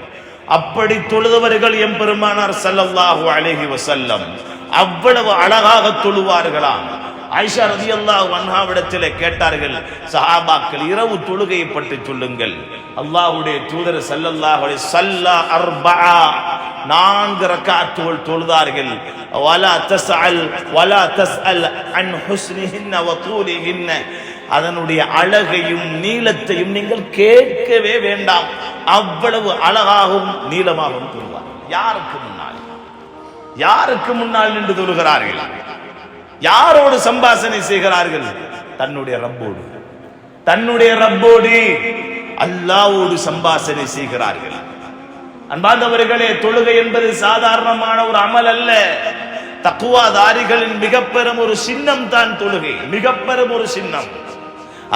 அப்படி தொழுதவர்கள் எம்பெருமானார் ஸல்லல்லாஹு அலைஹி வஸல்லம் அவ்வளவு அழகாக தொழுவார்களாம். ஆயிஷா ரலியல்லாஹு அன்ஹாவிடத்திலே கேட்டார்கள் சஹாபாக்கள், இரவு தொழுகையை பற்றி சொல்லுங்கள். அல்லாஹ்வுடைய தூதர் ஸல்லல்லாஹு அலைஹி ஸல்லா அர்பஆ, 4 ரக்அத்துகள் தொழுதார்கள். வலா தஸ்அல் அன் ஹுஸ்னிஹின்ன வ தூலிஹின்ன, அதனுடைய அழகையும் நீளத்தையும் நீங்கள் கேட்கவே வேண்டாம். அவ்வளவு அழகாகவும் நீளமாகவும் தொழுவார். யாருக்கு முன்னால் நின்று தொழுகிறார்கள்? யாரோடு சம்பாஷணை செய்கிறார்கள்? தன்னுடைய ரப்போடு அல்லாஹ்வோடு சம்பாஷணை செய்கிறார்கள். அன்பார்ந்தவர்களே, தொழுகை என்பது சாதாரணமான ஒரு அமல் அல்ல. தக்வாதாரிகளின் மிக பெரும் ஒரு சின்னம் தான் தொழுகை. மிக பெரும் ஒரு சின்னம்.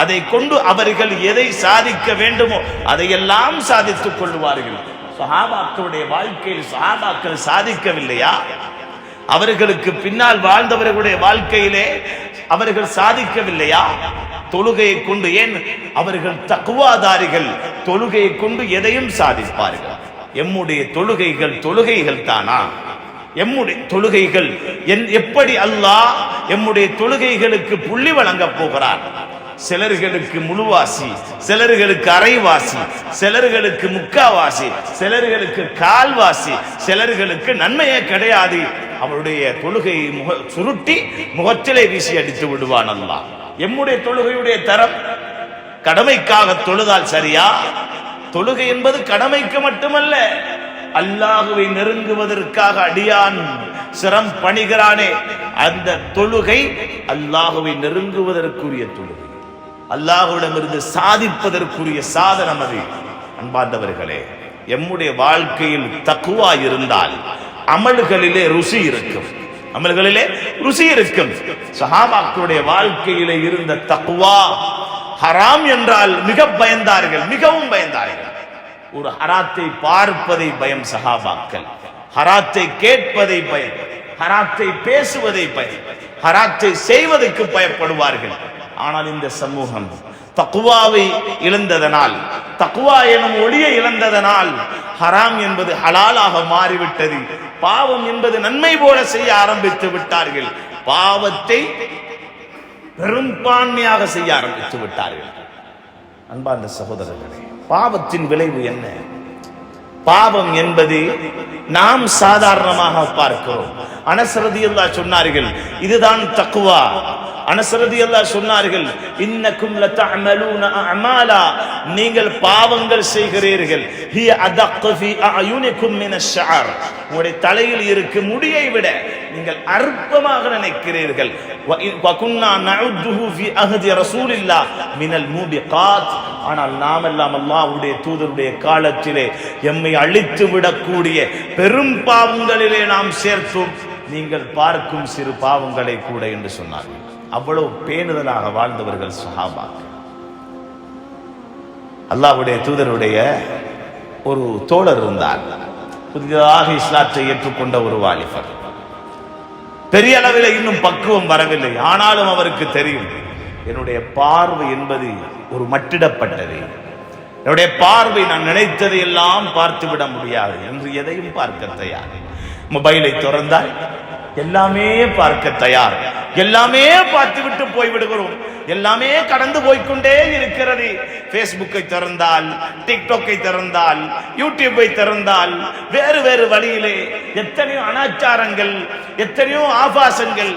அதை கொண்டு அவர்கள் எதை சாதிக்க வேண்டுமோ அதையெல்லாம் சாதித்துக் கொள்வார்கள். சஹாபாக்களுடைய வாழ்க்கையில் சஹாபாக்கள் சாதிக்கவில்லையா? அவர்களுக்கு பின்னால் வாழ்ந்தவர்களுடைய வாழ்க்கையிலே அவர்கள் சாதிக்கவில்லையா? தொழுகையை கொண்டு. ஏன் அவர்கள் தக்வாதாரிகள், தொழுகையை கொண்டு எதையும் சாதிப்பார்கள். எம்முடைய தொழுகைகள் தானா? எம்முடைய தொழுகைகள் எப்படி அல்லாஹ் எம்முடைய தொழுகைகளுக்கு புள்ளி வழங்கப் போகிறார்? சிலர்களுக்கு முழுவாசி, சிலர்களுக்கு அரைவாசி, சிலர்களுக்கு முக்காவாசி, சிலர்களுக்கு கால்வாசி, சிலர்களுக்கு நன்மையே கிடையாது. அவருடைய தொழுகையை சுருட்டி முகத்திலே வீசி அடித்து விடுவான் அல்லாஹ். எம்முடைய தொழுகையுடைய தரம் கடமைக்காக தொழுதால் சரியா? தொழுகை என்பது கடமைக்கு மட்டுமல்ல, அல்லாஹுவை நெருங்குவதற்காக அடியான் சிரம் பணிகிறானே, அந்த தொழுகை அல்லாஹுவை நெருங்குவதற்குரிய தொழுகை, அல்லாஹ்விடமிருந்து சாதிப்பதற்குரிய சாதனம் அது. அன்பார்ந்தவர்களே, எம்முடைய வாழ்க்கையில் தக்வா இருந்தால் அமல்களிலே ருசி இருக்கும். சஹாபாக்களுடைய வாழ்க்கையிலே இருந்த தக்வா, ஹராம் என்றால் மிகவும் பயந்தார்கள். ஒரு ஹராத்தை பார்ப்பதை பயம் சஹாபாக்கள், ஹராத்தை கேட்பதை பயம், ஹராத்தை பேசுவதை பயம், ஹராத்தை செய்வதற்கு பயப்படுவார்கள். ஆனால் இந்த சமூகம் தக்வாவை இழந்ததனால், தக்வா எனும் ஒளியை இழந்ததனால் ஹராம் என்பது ஹலாலாக மாறிவிட்டது. பாவம் என்பது நன்மை போல செய்ய ஆரம்பித்து விட்டார்கள். பாவத்தை பெரும்பான்மையாக செய்ய ஆரம்பித்து விட்டார்கள். அன்பார்ந்த சகோதரர்களே, பாவத்தின் விளைவு என்ன? பாவம் என்பது நாம் சாதாரணமாக பார்க்கிறோம். அனஸ் ரலியல்லாஹு சொன்னார்கள், இதுதான் தக்வா. அனஸ் ரலியல்லாஹு சொன்னார்கள், இன்னக்கும் லதஅமலூன அமாலா, நீங்கள் பாவங்கள் செய்கிறீர்கள், ஹிய அதக் ஃபீ அயுனிக்கும் மினஷ் ஷஅர், உங்களுடைய தலையில் இருக்கும் முடியை விட நீங்கள் அற்பமாக நினைக்கிறீர்கள். வ குன்னா நஉதுஹு ஃபீ அஹதி ரசூலில்லாஹ் மினல் மூபிகாத், ஆனால் நாம் எல்லாம் அல்லாஹ்வுடைய தூதருடைய காலத்திலே எம்மை அழித்து விடக்கூடிய பெரும் பாவங்களிலே நாம் சேர்த்தோம், நீங்கள் பார்க்கும் சிறு பாவங்களை கூட என்று சொன்னார்கள். அவ்வளவு பேணுதலாக வாழ்ந்தவர்கள் சஹாபாக்கள். அல்லாஹ்வுடைய தூதருடைய ஒரு தோழர் இருந்தார், புதிதாக இஸ்லாத்தை ஏற்றுக்கொண்ட ஒரு வாலிபர். பெரிய அளவில் இன்னும் பக்குவம் வரவில்லை. ஆனாலும் அவருக்கு தெரியும், என்னுடைய பார்வை என்பது ஒரு மட்டிடப்பட்டது, என்னுடைய பார்வை நான் நினைத்ததை எல்லாம் பார்த்து விட முடியாது என்று எதையும் பார்க்க தயார். மொபைலை திறந்தால் எல்லாமே பார்க்க தயார், எல்லாமே பார்த்து விட்டு போய்விடுகிறோம், எல்லாமே கடந்து போய்கொண்டே இருக்கிறது. பேஸ்புக்கை திறந்தால், டிக்டாக்கை திறந்தால், யூடியூபை திறந்தால், வேறு வேறு வழியிலே எத்தனையோ அனாச்சாரங்கள், எத்தனையோ ஆபாசங்கள்.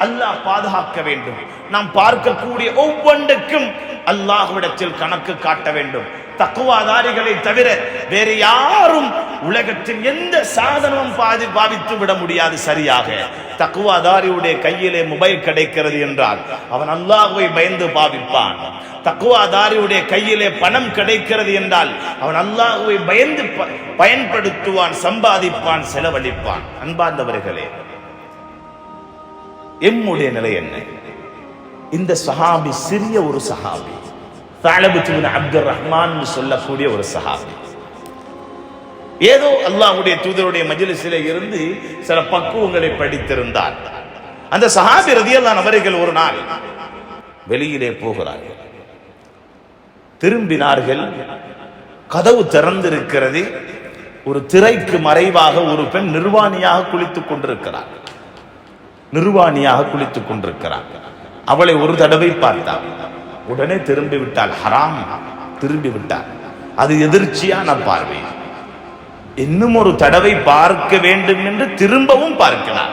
அல்லாஹ் பாதுகாக்க வேண்டும். நாம் பார்க்கக்கூடிய ஒவ்வொன்றுக்கும் அல்லாஹ்விடத்தில் கணக்கு காட்ட வேண்டும். தக்வாதாரிகளை தவிர வேறு யாரும் உலகத்தின் எந்த சாதனமும் பாவித்து விட முடியாது சரியாக. தக்வாதாரியுடைய கையிலே மொபைல் கிடைக்கிறது என்றால் அவன் அல்லாஹ்வை பயந்து பாவிப்பான். தக்வாதாரியுடைய கையிலே பணம் கிடைக்கிறது என்றால் அவன் அல்லாஹ்வை பயந்து பயன்படுத்துவான், சம்பாதிப்பான், செலவழிப்பான். அன்பார்ந்தவர்களே, எம்முடைய நிலை என்ன? இந்த சஹாபி சிறிய ஒரு சஹாபி, தஅலபத் இப்னு அப்துர் ரஹ்மான் சொல்லக்கூடிய ஒரு சஹாபி. ஏதோ அல்லாஹ்வுடைய தூதருடைய மஜ்லிஸிலே இருந்து சில பக்குவங்களை படித்திருந்தார். அந்த சஹாபி ரலியல்லாஹு அன்ஹு அவர்கள் ஒரு நாள் வெளியிலே போகிறார்கள். திரும்பினார்கள். கதவு திறந்திருக்கிறது. ஒரு திரைக்கு மறைவாக ஒரு பெண் நிர்வாணியாக குளித்துக் கொண்டிருக்கிறார். அவளை ஒரு தடவை பார்த்தார். உடனே திரும்பி விட்டாள். ஹராம். திரும்பி விட்டார். அது எதிர்ச்சியான பார்வை. இன்னும் ஒரு தடவை பார்க்க வேண்டும் என்று திரும்பவும் பார்க்கிறார்.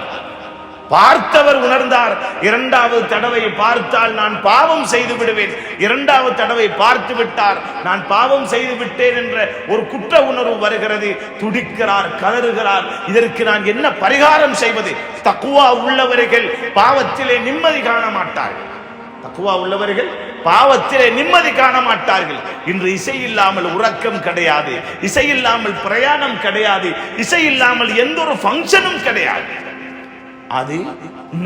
பார்த்தவர் உணர்ந்தார், இரண்டாவது தடவை பார்த்தால் நான் பாவம் செய்து விடுவேன். இரண்டாவது தடவை பார்த்து விட்டார், நான் பாவம் செய்து விட்டேன் என்ற ஒரு குற்ற உணர்வு வருகிறது. துடிக்கிறார், கதறுகிறார். இதற்கு நான் என்ன பரிகாரம் செய்வது? தக்வா உள்ளவர்கள் பாவத்திலே நிம்மதி காண மாட்டார்கள். தக்வா உள்ளவர்கள் பாவத்திலே நிம்மதி காண மாட்டார்கள். இன்று இசை இல்லாமல் உறக்கம் கிடையாது, இசை இல்லாமல் பிரயாணம் கிடையாது, இசை இல்லாமல் எந்த ஒரு ஃபங்க்ஷனும் கிடையாது. அது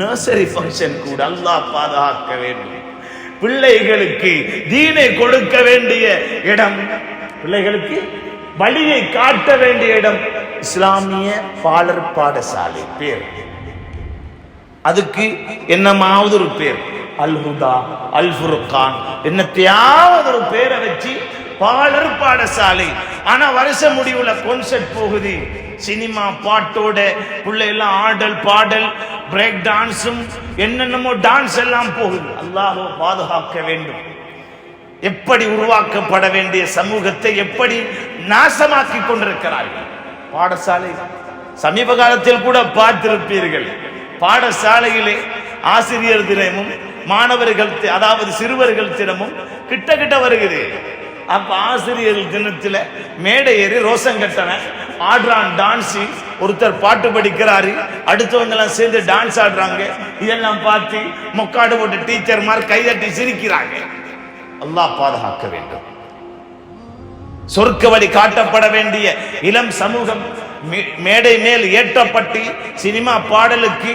நர்சரி ஃபங்க்ஷன் கூட அல்லாஹ் பாதுகாக்க வேண்டும். பிள்ளைகளுக்கு தீனை கொடுக்க வேண்டிய இடம், பிள்ளைகளுக்கு வழியை காட்ட வேண்டிய இடம் இஸ்லாமிய பாலர் பாடசாலை. பேர் அதுக்கு என்னமாவது ஒரு பேர், அல் ஹுதா, அல் ஃபுர்கான், என்னத்தையாவது ஒரு பேரை வச்சு பாலர் பாடசாலை. ஆனா வருஷ முடிவுல கான்செர்ட் போகுது, சினிமா பாட்டோட பிள்ளை எல்லாம் ஆடல் பாடல் பிரேக் டான்ஸும் என்னென்னமோ டான்ஸ் எல்லாம் போகுது. அல்லாஹ் பாதுகாக்க வேண்டும். எப்படி உருவாக்கப்பட வேண்டிய சமூகத்தை எப்படி நாசமாக்கி கொண்டிருக்கிறார்கள் பாடசாலை. சமீப காலத்தில் கூட பார்த்திருப்பீர்கள், பாடசாலையிலே ஆசிரியர் தினமும் மாணவர்கள் அதாவது சிறுவர்கள் தினமும் கிட்ட வருகிறது. அப்ப ஆசிரியர்கள் தினத்துல மேடை ஏறி ரோசம் கட்டன ஆடுறான், டான்ஸ். ஒருத்தர் பாட்டு படிக்கிறாரு, அடுத்தவங்க எல்லாம் சேர்ந்து டான்ஸ் ஆடுறாங்க. இதெல்லாம் பார்த்து மொக்காடு போட்டு டீச்சர்மார் கைதட்டி சிரிக்கிறாங்க. அல்லாஹ் பாதுகாக்க வேண்டும். சொர்க்க வழி காட்டப்பட வேண்டிய இளம் சமூகம் மேடை மேல் ஏற்றப்பட்டு சினிமா பாடலுக்கு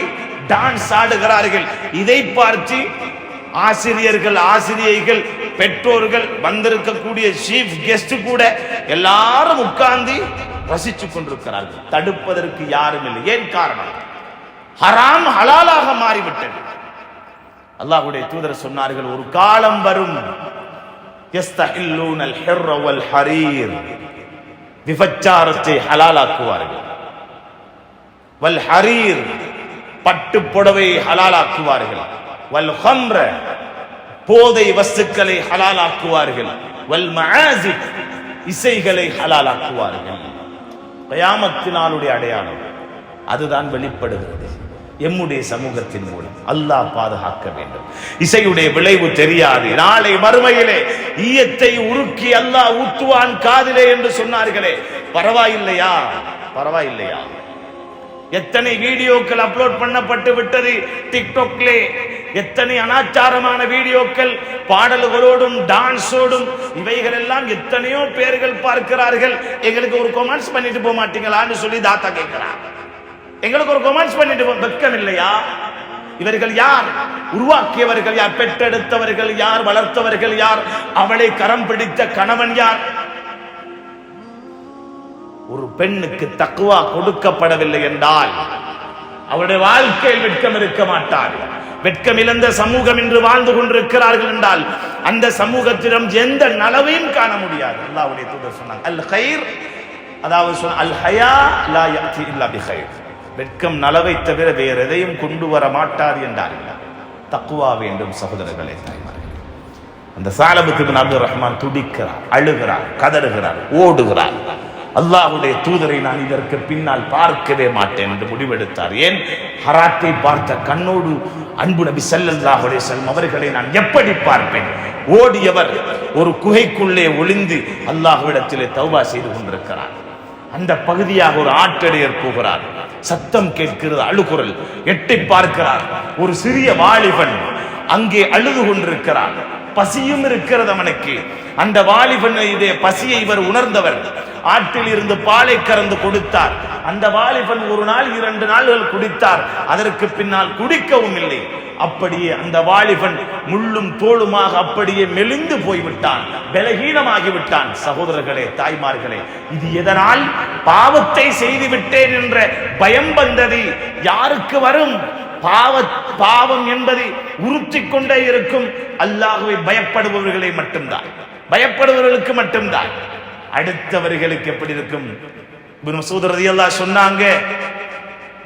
டான்ஸ் ஆடுகிறார்கள். இதை பார்த்து ஆசிரியர்கள், ஆசிரியைகள், பெற்றோர்கள், வந்திருக்கக்கூடிய சீஃப் கெஸ்ட் கூட எல்லாரும் உட்கார்ந்து ரசித்துக் கொண்டிருக்கிறார்கள். தடுப்பதற்கு யாரும் இல்லை. ஏன் காரணம்? ஹராம் ஹலாலாக மாறிவிட்டது. அல்லாஹ்வுடைய தூதர் சொன்னார்கள், ஒரு காலம் வரும் யஸ்தஹில்லூனல் ஹிர்ர வல் ஹரீர், விபச்சாரத்தை ஹலாலாக்குவார்கள். வல் ஹரீர், பட்டு புடவை ஹலாலாக்குவார்கள். வல் ஹம்ர, போதை வஸ்துக்களை ஹலாலாக்குவார்கள். வல் மஆசிப், இசைகளை ஹலாலாக்குவார்கள். கயாமத்தினாலுடைய அடையாளம் அதுதான் வெளிப்படுகிறது எம்முடைய சமூகத்தின் மூலம். அல்லாஹ் பாதுகாக்க வேண்டும். இசையுடைய விளைவு தெரியாது. நாளை மறுமையிலே ஈயத்தை உருக்கி அல்லாஹ் ஊத்துவான் காதிலே என்று சொன்னார்களே, பரவாயில்லையா? பரவாயில்லையா? எத்தனை வீடியோக்கள் அப்லோட் பண்ணப்பட்டு விட்டது டிக்டாக்லே. எத்தனை அனாச்சாரமான வீடியோக்கள் பாடல்களோடும் டான்ஸோடும், இவைகள் எல்லாம் எத்தனையோ பேர்கள் பார்க்கிறார்கள். எங்களுக்கு ஒரு கமெண்ட்ஸ் பண்ணிட்டு போக மாட்டீங்களான்னு சொல்லி தாத்தா கேட்கிறார். எங்களுக்கு ஒரு கமெண்ட்ஸ் பண்ணிட்டு வெட்கம் இல்லையா? இவர்கள் யார்? உருவாக்கியவர்கள் யார்? பெற்றெடுத்தவர்கள் யார்? வளர்த்தவர்கள் யார்? அவளை கரம் பிடித்த கணவன் யார்? ஒரு பெண்ணுக்கு தக்வா கொடுக்கப்படவில்லை என்றால் அவருடைய வாழ்க்கையில் வெட்கம் இருக்க மாட்டார். வெட்கம் இழந்த சமூகம் இன்று வாழ்ந்து கொண்டிருக்கிறார்கள் என்றால் அந்த சமூகத்திடம் எந்த நலவையும் காண முடியாது. அல்லாஹ்வுடைய தூதர் சொன்னாங்க, அல் கைர், அதாவது அல் ஹயா லா யஅதி இல்லா பிகைர், வெட்கம் நலவை தவிர வேறு எதையும் கொண்டு வர மாட்டார் என்றார்கள். தக்வா வேண்டும் சகோதரர்களே, தாய்மார்களே. அந்த ஸஅலபத் இப்னு அப்துர் ரஹ்மான் துடிக்கிறார், அழுகிறார், கதறுகிறார், ஓடுகிறார். அல்லாஹ்வுடைய தூதரை நான் இதற்கு பின்னால் பார்க்கவே மாட்டேன் என்று முடிவெடுத்தார். ஏன்? ஹராத்தை பார்த்த கண்ணோடு அன்பு நபி ஸல்லல்லாஹு அலைஹி வஸல்லம் அவர்களை நான் எப்படி பார்ப்பேன்? ஓடியவர் ஒரு குகைக்குள்ளே ஒளிந்து அல்லாஹ்விடத்திலே தௌபா செய்து கொண்டிருக்கிறார். அந்த பகுதியாக ஒரு ஆற்றடையர் போகிறார். சத்தம் கேட்கிறது, அழுகுரல். எட்டி பார்க்கிறார், ஒரு சிறிய வாலிபன் அங்கே அழுது கொண்டிருக்கிறார். பசியும் இருக்கிறது அவனுக்கு. அந்த வாலிபனுடைய பசியை இவர் உணர்ந்தவர். ஆற்றில் இருந்து பாலை கறந்து கொடுத்தார். அந்த வாலிபன் ஒரு நாள் 2 நாள்கள் குடித்தார். அதற்கு பின்னால் குடிக்கவும் இல்லை. அப்படியே அந்த வாலிபன் முள்ளும் தோளுமாக அப்படியே மெலிந்து போய்விட்டான், பலகீனமாகிவிட்டான். சகோதரர்களே, தாய்மார்களே, இது எதனால்? பாவத்தை செய்து விட்டேன் என்ற பயம் வந்தது. யாருக்கு வரும்? பாவம் என்பது உறுத்திக் கொண்டே இருக்கும். அல்லாஹ்வை பயப்படுபவர்களை மட்டும்தான், பயப்படுபவர்களுக்கு மட்டும்தான். அடுத்தவர்களுக்கு எப்படி இருக்கும்? இப்னு மஸ்ஊத் ரலியல்லாஹு சொன்னாங்க,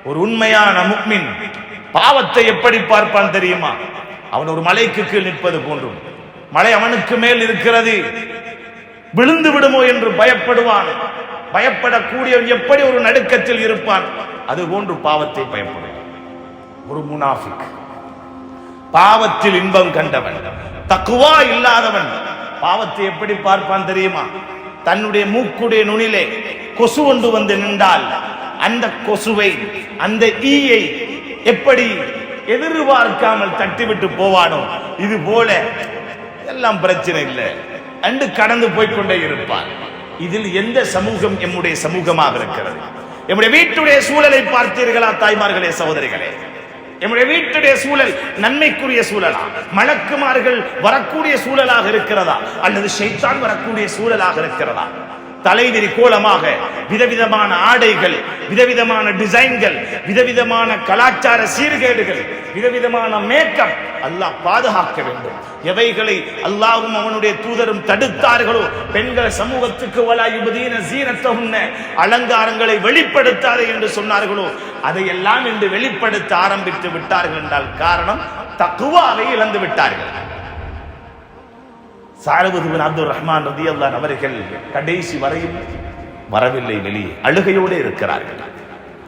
ஒரு உண்மையான முஃமின் பாவத்தை எப்படி பார்ப்பான் தெரியுமா? அவன் ஒரு மலைக்கு கீழ் நிற்பது போன்றும், மலை அவனுக்கு மேல் இருக்கிறது, விழுந்து விடுமோ என்று பயப்படுவான். பயப்படக்கூடியவன் எப்படி ஒரு நடுக்கத்தில் இருப்பான், அது போன்று பாவத்தை பயப்படுவான். ஒரு முனாஃபிக், பாவத்தில் இன்பம் கண்டவன், தக்வா இல்லாதவன் பாவத்தை எப்படி பார்ப்பான் தெரியுமா? தன்னுடைய மூக்குடைய நுனிலே கொசு ஒன்று வந்து நின்றால் அந்த கொசுவை, அந்த ஈயை எப்படி எதிர்பார்க்காமல் தட்டிவிட்டு போவானோ, இது போல எல்லாம் பிரச்சனை இல்லை என்று கடந்து போய்கொண்டே இருப்பான். இதில் எந்த சமூகம் எம்முடைய சமூகமாக இருக்கிறது? எம்முடைய வீட்டுடைய சூழலை பார்த்தீர்களா தாய்மார்களே, சகோதரிகளே? எம்முடைய வீட்டுடைய சூழல் நன்மைக்குரிய சூழலா, மலக்குமார்கள் வரக்கூடிய சூழலாக இருக்கிறதா, அல்லது ஷைத்தான் வரக்கூடிய சூழலாக இருக்கிறதா? தலைவிரி கோலமாக விதவிதமான ஆடைகள், விதவிதமான டிசைன்கள், விதவிதமான கலாச்சார சீர்கேடுகள், விதவிதமான மேக்கப், அல்லாஹ் பாதுகாக்க வேண்டும். எவைகளை அல்லாஹ்வும் அவனுடைய தூதரும் தடுத்தார்களோ, பெண்கள் சமூகத்துக்கு வலா யுபதீன ஸீனத்தஹுன்ன, அலங்காரங்களை வெளிப்படுத்தாதே என்று சொன்னார்களோ, அதையெல்லாம் என்று வெளிப்படுத்த ஆரம்பித்து விட்டார்கள் என்றால் காரணம் தக்வாவை இழந்து விட்டார்கள். சாலபத் பின் அப்துர் ரஹ்மான் ரலியல்லாஹு அன்ஹு அவர்கள் கடைசி வரையில் வரவில்லை, வெளியே அழுகையோடு இருக்கிறார்கள்.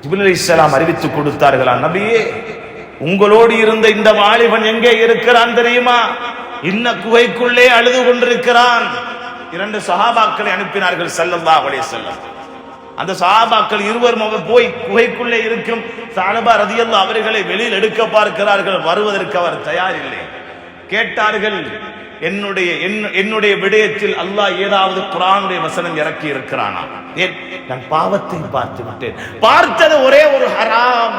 ஜிப்ரீல் அலைஹிஸ்ஸலாம் அறிவித்து கொடுத்தார்களா, நபியே, உங்களோடு இருந்த இந்த வாலிபன் எங்கே இருக்கிறான் தெரியுமா? இன்ன குகைக்குள்ளே அழுது கொண்டிருக்கிறான். 2 சஹாபாக்களை அனுப்பினார்கள் ஸல்லல்லாஹு அலைஹி வஸல்லம். அந்த சஹாபாக்கள் இருவரும் போய் குகைக்குள்ளே இருக்கும் சாலபா ரலியல்லாஹு அவர்களை வெளியில் எடுக்க பார்க்கிறார்கள். வருவதற்கு அவர் தயார் இல்லை. கேட்டார்கள், என்னுடைய விடயத்தில் அல்லாஹ் ஏதாவது குர்ஆனுடைய வசனம் இறக்கி இருக்கிறானா? ஏன்? நான் பாவத்தை பார்த்து விட்டேன். பார்த்தது ஒரே ஒரு ஹராம்.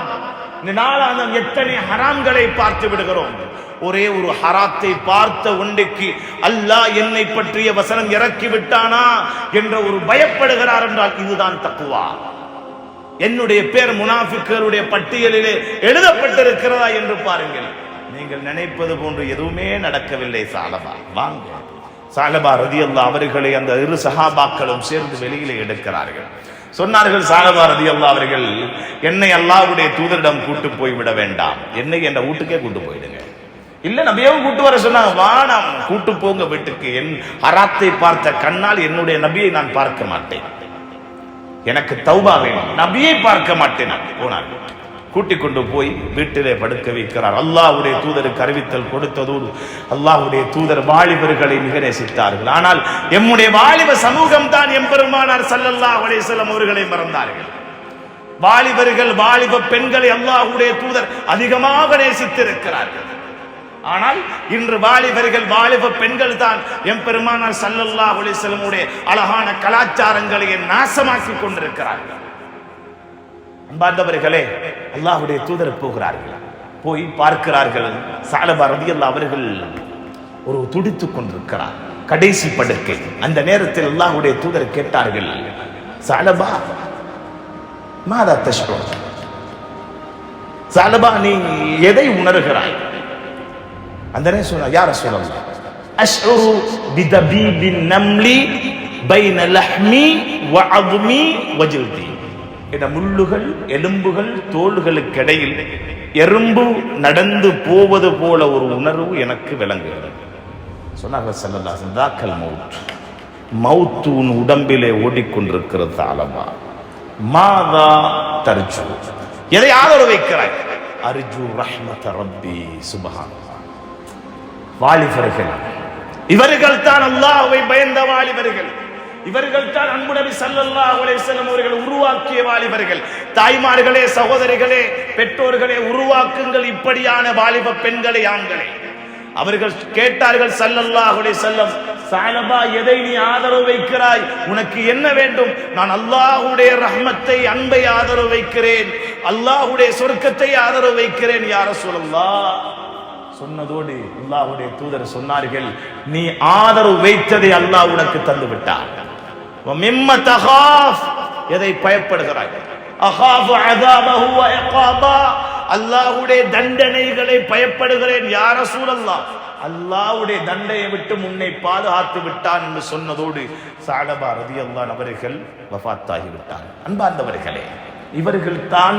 நாளாந்தம் எத்தனை ஹராம்களை பார்த்து விடுகிறோம். ஒரே ஒரு ஹராத்தை பார்த்த ஒன்றைக்கு அல்லாஹ் என்னை பற்றிய வசனம் இறக்கி விட்டானா என்ற ஒரு பயப்படுகிறார் என்றால் இதுதான் தக்வா. என்னுடைய பேர் முனாஃபிக்குகளுடைய பட்டியலிலே எழுதப்பட்டிருக்கிறதா என்று பாருங்கள். நீங்கள் நினைப்பது போன்று எதுவுமே நடக்கவில்லை. சாலபா வாங்க, சாலபா ரலியல்லாஹு அவர்களை அந்த 2 சஹாபாக்களும் சேர்ந்து வெளியிலே எடுக்கிறார்கள். சொன்னார்கள், சாலபா ரலியல்லாஹு அவர்கள், என்னை அல்லாஹ்வுடைய தூதரிடம் கூட்டு போய் விட வேண்டாம், என்னை என்ற வீட்டுக்கே கூட்டு போயிடுங்க. இல்ல, நபியவும் கூட்டு வர சொன்னாங்க. வானம், கூட்டு போங்க வீட்டுக்கு. என் ஹராத்தை பார்த்த கண்ணால் என்னுடைய நபியை நான் பார்க்க மாட்டேன், எனக்கு தௌபா வேணும், நபியை பார்க்க மாட்டேன். போனார்கள். கூட்டிக் கொண்டு போய் வீட்டிலே படுக்க வைக்கிறார். அல்லாஹ்வுடைய தூதருக்கு அறிவித்தல் கொடுத்ததோடு அல்லாஹ்வுடைய தூதர் வாலிபர்களை மிக நேசித்தார்கள். ஆனால் எம்முடைய வாலிப சமூகம் தான் எம்பெருமானார் ஸல்லல்லாஹு அலைஹி வஸல்லம் அவர்களை மறந்தார்கள். வாலிபர்கள், வாலிப பெண்களை அல்லாஹ்வுடைய தூதர் அதிகமாக நேசித்திருக்கிறார்கள். ஆனால் இன்று வாலிபர்கள், வாலிப பெண்கள் தான் எம்பெருமானார் ஸல்லல்லாஹு அலைஹி வஸல்லம் உடைய அழகான கலாச்சாரங்களை நாசமாக்கி கொண்டிருக்கிறார்கள். அன்பார்ந்தவர்களே, அல்லாஹ்வுடைய தூதர் போகிறார்கள். போய் பார்க்கிறார்கள், சாலபா ரலியல்லாஹு அவர்கள் ஒரு துடித்துக் கொண்டிருக்கிறார், கடைசி படுக்கை. அந்த நேரத்தில் அல்லாஹ்வுடைய தூதர் கேட்டார்கள், சாலபா மாதா தஷ்உர்? சாலபா, நீ எதை உணர்கிறாய்? அந்த நேரம் சொன்னார், யா ரசூலல்லாஹ், அஷ்உரு பிதபீபின் நம்லி பைன லஹ்மி வ அத்மி வ ஜல்தி. முள்ளுகள், எலும்புகள், தோள்களுக்கு இடையில் எறும்பு நடந்து போவது போல ஒரு உணர்வு எனக்கு விளங்குகிறது. சொன்னார்கள் ஸல்லல்லாஹு அலைஹி வஸல்லம், மவுத், மவுத் உன் உடம்பிலே ஓடிக்கொண்டிருக்கிறது. சாலபா, மாதா தர்ஜு? எதை ஆதரவு வைக்கிறாய்? அர்ஜு ரஹ்மத ரப்பி சுப்ஹானல்லாஹ். வாலிபர்கள் இவர்கள் தான் அல்லாஹ்வை பயந்த வாலிபர்கள். இவர்கள் தான் அன்பு நபி ஸல்லல்லாஹு அலைஹி வஸல்லம் அவர்கள் உருவாக்கிய வாலிபர்கள். தாய்மார்களே, சகோதரிகளே, பெற்றோர்களே, உருவாக்குங்கள் இப்படியான வாலிப பெண்களை, ஆண்களை. அவர்கள் கேட்டார்கள் ஸல்லல்லாஹு அலைஹி வஸல்லம், சாலபா, எதை நீ ஆதரவு வைக்கிறாய்? உனக்கு என்ன வேண்டும்? நான் அல்லாஹ்வுடைய ரஹ்மத்தை, அன்பை ஆதரவு வைக்கிறேன், அல்லாஹ்வுடைய சொர்க்கத்தை ஆதரவு வைக்கிறேன். யா ரசூலல்லாஹ், சொன்னதோடு அல்லாஹ்வுடைய தூதர் சொன்னார்கள், நீ ஆதரவு வைத்ததை அல்லாஹ் உனக்கு தந்து விட்டார். மிம்ம தகாஃப், எதை பயப்படுகிறாய்? அகாஃபு அஸாபஹு வ இகாபா, அல்லாஹ்வுடைய தண்டனைகளை பயப்படுகிறேன் யா ரசூலல்லாஹ். அல்லாஹ்வுடைய தண்டனையை விட்டு முன்னை பாதுகாத்து விட்டான் என்று சொன்னதோடு ஸஅலபா ரலியல்லாஹு அவர்கள் வஃபாத்தாகி விட்டார். அன்பார்ந்தவர்களே, இவர்கள் தான்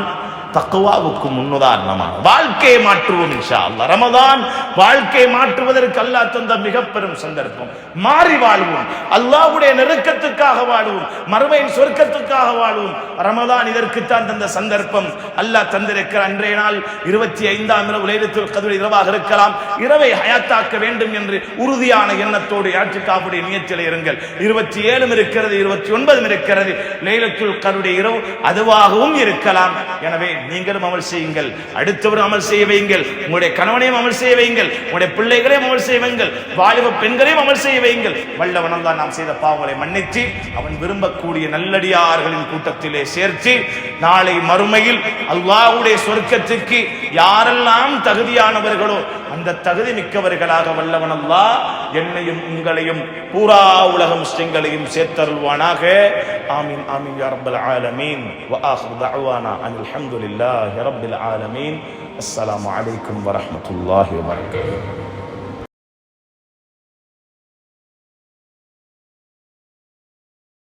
தக்வாவுக்கு முன்னுதாரணமான வாழ்க்கையை மாற்றுவோம் இன்ஷா அல்லாஹ். ரமதான் வாழ்க்கையை மாற்றுவதற்கு அல்லாஹ் தந்த மிக பெரும் சந்தர்ப்பம். மாறி வாழ்வோம், அல்லாஹ்வுடைய நெருக்கத்துக்காக வாழ்வோம், மறுமையின் சொர்க்கத்துக்காக வாழ்வோம். ரமதான் இதற்குத்தான் தந்த சந்தர்ப்பம். அல்லாஹ் தந்திருக்கிற அன்றைய நாள் 25ஆம் இரவு லைலத்துல் கத்ர் இரவாக இருக்கலாம். இரவை ஹயாத்தாக்க வேண்டும் என்று உறுதியான எண்ணத்தோடு இஅ்திகாஃபுடைய நியத்தில் இருங்கள். 27 இருக்கிறது, 29 இருக்கிறது லைலத்துல் கத்ருடைய இரவு, அதுவாகவும் இருக்கலாம். எனவே நீங்களும் அமல் செய்யுங்கள், அடுத்தவரும் அமல் செய்ய வையுங்கள், உங்களுடைய கணவனையும் அமல் செய்ய வையுங்கள், உங்களுடைய பிள்ளைகளையும் அமல் செய்ய வையுங்கள், வாலிப பெண்களையும் அமல் செய்ய வையுங்கள். வல்லவன் அல்லாஹ் நாம் செய்த பாவங்களை மன்னித்து அவன் விரும்பக்கூடிய நல்லடியார்களின் கூட்டத்திலே சேர்த்து நாளை மறுமையில் அல்லாஹ்வுடைய சொர்க்கத்துக்கு யாரெல்லாம் தகுதியானவர்களோ அந்த தகுதி மிக்கவர்களாக வல்லவன் அல்லாஹ் என்னையும் உங்களையும் பூரா உலக முஸ்லிம்களையும் சேர்த்தருள்வானாக. ஆமீன் ஆமீன் யா ரப்பல் ஆலமீன். வ ஆகிரு தஅவானா அனில் ஹம்துலில்லாஹி ரப்பில் ஆலமீன். அஸ்ஸலாமு அலைக்கும் வ ரஹ்மத்துல்லாஹி வ பரகாத்துஹு.